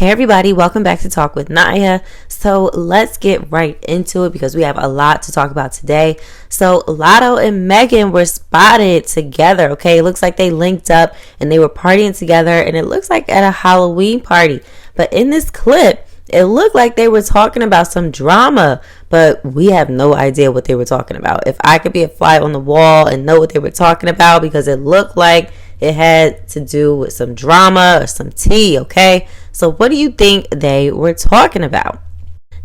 Hey everybody, welcome back to Talk with Naya. So let's get right into it because we have a lot to talk about today. So Latto and Megan were spotted together, okay? It looks like they linked up and they were partying together, and it looks like at a Halloween party. But in this clip, it looked like they were talking about some drama, but we have no idea what they were talking about. If I could be a fly on the wall and know what they were talking about, because it looked like it had to do with some drama or some tea, okay? So what do you think they were talking about?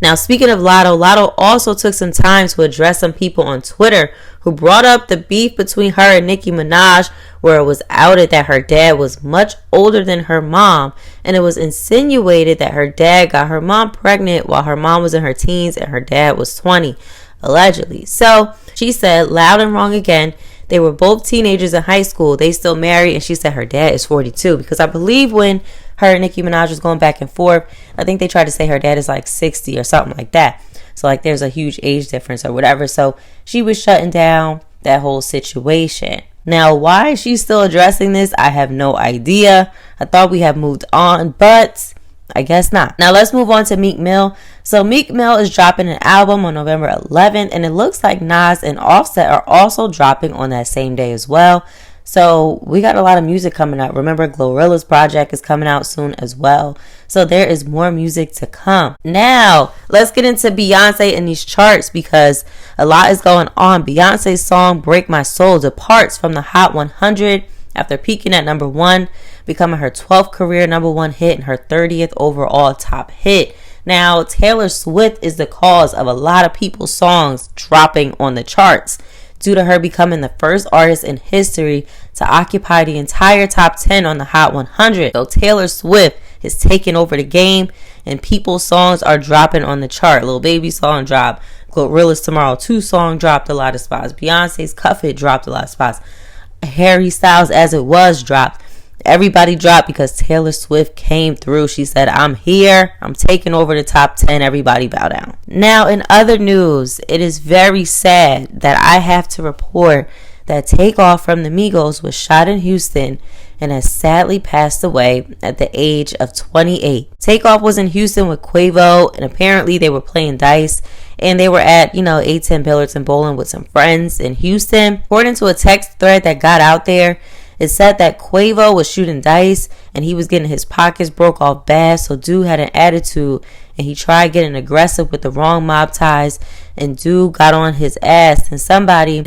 Now, speaking of Latto also took some time to address some people on Twitter who brought up the beef between her and Nicki Minaj, where it was outed that her dad was much older than her mom, and it was insinuated that her dad got her mom pregnant while her mom was in her teens and her dad was 20, allegedly. So she said, loud and wrong again. They were both teenagers in high school. They still married, and she said her dad is 42, because I believe when her and Nicki Minaj was going back and forth, I think they tried to say her dad is like 60 or something like that. So like there's a huge age difference or whatever. So she was shutting down that whole situation. Now, why is she still addressing this? I have no idea. I thought we had moved on, but I guess not. Now let's move on to Meek Mill. So Meek Mill is dropping an album on November 11th, and it looks like Nas and Offset are also dropping on that same day as well. So we got a lot of music coming out. Remember, Glorilla's project is coming out soon as well. So there is more music to come. Now, let's get into Beyonce and these charts, because a lot is going on. Beyonce's song Break My Soul departs from the Hot 100 after peaking at number 1, becoming her 12th career number 1 hit and her 30th overall top hit. Now, Taylor Swift is the cause of a lot of people's songs dropping on the charts, due to her becoming the first artist in history to occupy the entire top 10 on the Hot 100. So Taylor Swift is taking over the game, and people's songs are dropping on the chart. Lil Baby song dropped. Gorilla's Tomorrow 2 song dropped a lot of spots. Beyonce's Cuff It dropped a lot of spots. Harry Styles' As It Was dropped. Everybody dropped because Taylor Swift came through. She said, I'm here. I'm taking over the top 10. Everybody bow down. Now, in other news, it is very sad that I have to report that Takeoff from the Migos was shot in Houston and has sadly passed away at the age of 28. Takeoff was in Houston with Quavo, and apparently they were playing dice, and they were at, A10 Billiards and Bowling with some friends in Houston. According to a text thread that got out there, it said that Quavo was shooting dice and he was getting his pockets broke off bad, so dude had an attitude and he tried getting aggressive with the wrong mob ties, and dude got on his ass, and then somebody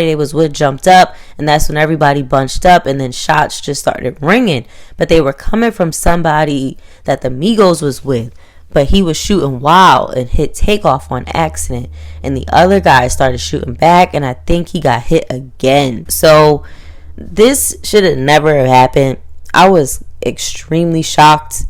they was with jumped up, and that's when everybody bunched up, and then shots just started ringing. But they were coming from somebody that the Migos was with, but he was shooting wild and hit Takeoff on accident, and the other guy started shooting back, and I think he got hit again. So this should have never have happened. I was extremely shocked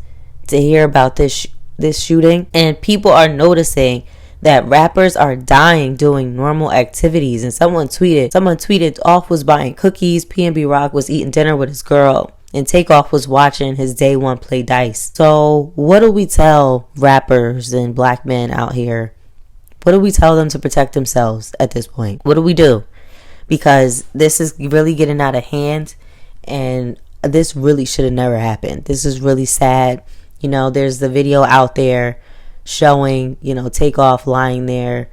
to hear about this shooting, and people are noticing that rappers are dying doing normal activities. And someone tweeted Off was buying cookies, PNB Rock was eating dinner with his girl, and Takeoff was watching his day one play dice. So what do we tell rappers and black men out here? What do we tell them to protect themselves at this point? What do we do? Because this is really getting out of hand, and this really should have never happened. This is really sad. There's the video out there showing, Takeoff lying there,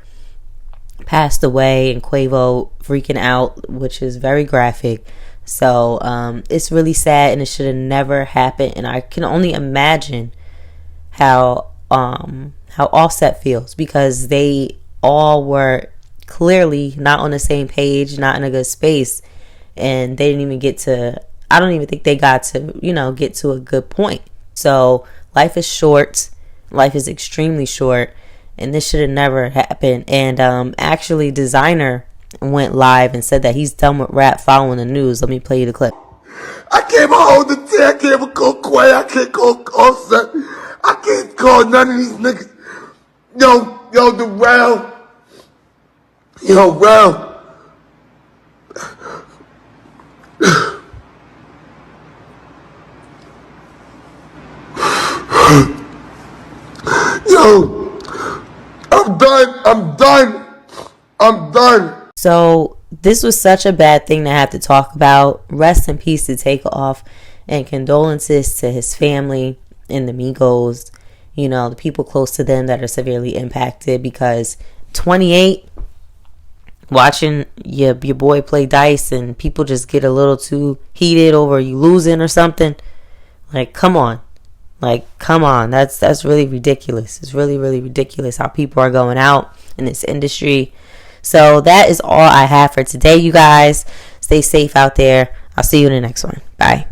passed away, and Quavo freaking out, which is very graphic. So it's really sad, and it should have never happened. And I can only imagine how Offset feels, because they all were clearly not on the same page, not in a good space, and they didn't even get to, I don't even think they got to, get to a good point. So life is short. Life is extremely short, and this should have never happened. And actually, Designer went live and said that he's done with rap following the news. Let me play you the clip. I can't hold the T, I can't call Quay, I can't call Offset, I can't call none of these niggas. Yo, the round. Yo, round. Yo, I'm done. So this was such a bad thing to have to talk about. Rest in peace to Takeoff, and condolences to his family and the Migos, you know, the people close to them that are severely impacted, because 28, watching your boy play dice and people just get a little too heated over you losing or something. Like, come on. That's really ridiculous. It's really, really ridiculous how people are going out in this industry. So that is all I have for today, you guys. Stay safe out there. I'll see you in the next one. Bye.